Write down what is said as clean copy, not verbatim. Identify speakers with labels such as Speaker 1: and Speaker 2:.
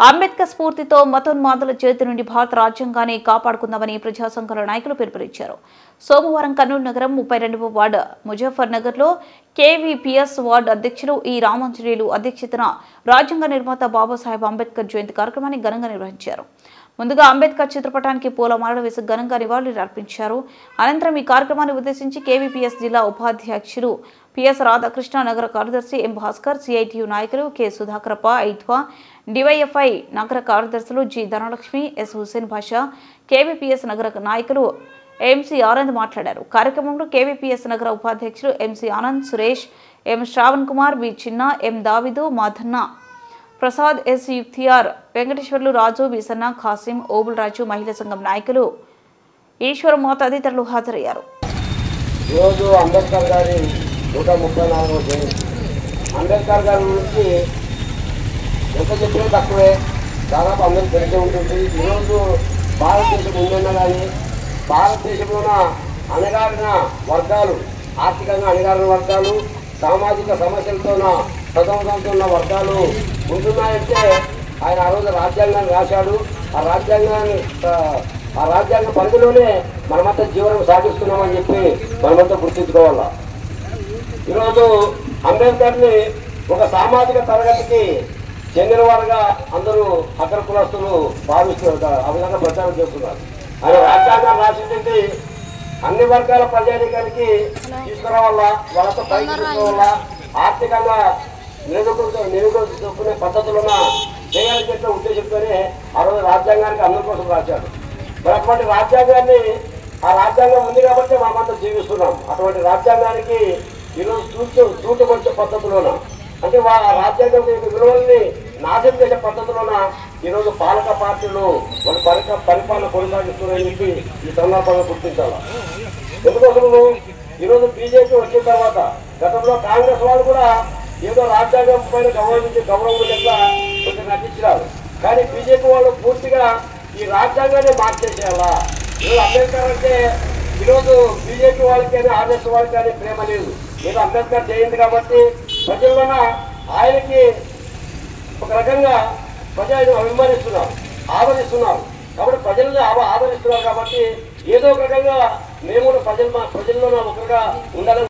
Speaker 1: అంబేద్కర్ స్ఫూర్తితో మతోన్మాదుల చేతి నుండి భారత రాజ్యాంగాన్ని కాపాడుకుందామని ప్రజా సంఘాల నాయకులు పిలుపునిచ్చారు. సోమవారం కర్నూలు నగరం 32వ వార్డు ముజఫర్ నగర్లో కేవీపీఎస్ వార్డు అధ్యక్షులు ఈ రామాంజనేయులు అధ్యక్షతన రాజ్యాంగ నిర్మాత బాబాసాహెబ్ అంబేద్కర్ జయంతి కార్యక్రమాన్ని ఘనంగా నిర్వహించారు. ముందుగా అంబేద్కర్ చిత్రపటానికి పూలమాలలు వేసి ఘనంగా నివాళులు అర్పించారు. అనంతరం ఈ కార్యక్రమాన్ని ఉద్దేశించి కేవీపీఎస్ జిల్లా ఉపాధ్యక్షులు పిఎస్ రాధాకృష్ణ, నగర కార్యదర్శి ఎం భాస్కర్, సిఐటియు నాయకులు కె సుధాకరప్ప, ఐద్వా, డివైఎఫ్ఐ నగర కార్యదర్శులు జి ధనలక్ష్మి, ఎస్ హుస్సేన్ భాషా, కేవీపీఎస్ నగర నాయకులు ఎంసీ ఆనంద్ మాట్లాడారు. కార్యక్రమంలో కేవీపీఎస్ నగర ఉపాధ్యక్షులు ఎంసీ ఆనంద్, సురేష్, ఎం శ్రావణ్ కుమార్, వి చిన్న, ఎం దావిదు, మాధన్న, ప్రసాద్, ఎస్ యుక్తియార్, వెంకటేశ్వర్లు, రాజు, విసన్న, ఖాసిం, ఓబుల్ రాజు, మహిళా సంఘం నాయకులు ఈశ్వరమ్మ తదితరులు హాజరయ్యారు.
Speaker 2: అంబేద్కర్ గారి 134వ జయంతి. అంబేద్కర్ గారి గురించి ఎంత చెప్పినా తక్కువే, దాదాపు అందరికీ తెలిసే ఉంటుంది. ఈరోజు భారతదేశం ముందున్న కానీ భారతదేశంలోన అణగారిన వర్గాలు, ఆర్థికంగా అణగారిన వర్గాలు, సామాజిక సమస్యలతోన సతమతమవుతున్న వర్గాలు ఉంటున్నాయంటే ఆయన ఆ రోజు రాజ్యాంగాన్ని రాశాడు. ఆ రాజ్యాంగ పరిధిలోనే మనమంతా జీవనం సాగిస్తున్నామని చెప్పి మనమంతా గుర్తించుకోవాలా. ఈరోజు అంబేద్కర్ని ఒక సామాజిక తరగతికి చెందిన వారుగా అందరూ అగ్ర కులస్తులు భావిస్తున్నారు, ఆ విధంగా ప్రచారం చేస్తున్నారు. ఆయన రాజ్యాంగం రాసింది అన్ని వర్గాల ప్రజానీకానికి తీసుకురావాలా, వాళ్ళతో పైకి తీసుకోవాలా, ఆర్థికంగా నిలుగునే పద్ధతులను చేయాలని చెప్పే ఉద్దేశంతోనే ఆ రోజు రాజ్యాంగానికి అందరి కోసం రాశాడు. మరి అటువంటి రాజ్యాంగాన్ని, ఆ రాజ్యాంగం ఉంది కాబట్టి మనమంతా జీవిస్తున్నాం. అటువంటి రాజ్యాంగానికి ఈరోజు చూటుకొచ్చే పద్ధతిలోన, అంటే రాజ్యాంగం విలువల్ని నాశనం చేసే పద్ధతిలోన ఈరోజు పాలక పార్టీలు వాళ్ళ పరిపాలన కొనసాగిస్తున్నారని చెప్పి ఈ సందర్భంగా గుర్తించాలి. ఎందుకోసము ఈరోజు బీజేపీ వచ్చిన తర్వాత గతంలో కాంగ్రెస్ వాళ్ళు కూడా ఏదో రాజ్యాంగం పైన గౌరవం లెక్క కొంచెం నటించినారు. కానీ బీజేపీ వాళ్ళు పూర్తిగా ఈ రాజ్యాంగాన్ని మార్చేసేయాలా. ఈరోజు అంబేద్కర్ అంటే ఈరోజు బీజేపీ వాళ్ళకి కానీ ఆర్ఎస్ వాళ్ళకి కానీ ప్రేమ లేదు. ఏదో అంబేద్కర్ జయంతి కాబట్టి ప్రజల్లోన ఆయనకి ఒక రకంగా ప్రజలు అభిమానిస్తున్నారు, ఆదరిస్తున్నారు. కాబట్టి ప్రజలను ఆదరిస్తున్నారు కాబట్టి ఏదో ఒక రకంగా మేము ప్రజల్లోనే ఒకరిగా ఉండాలని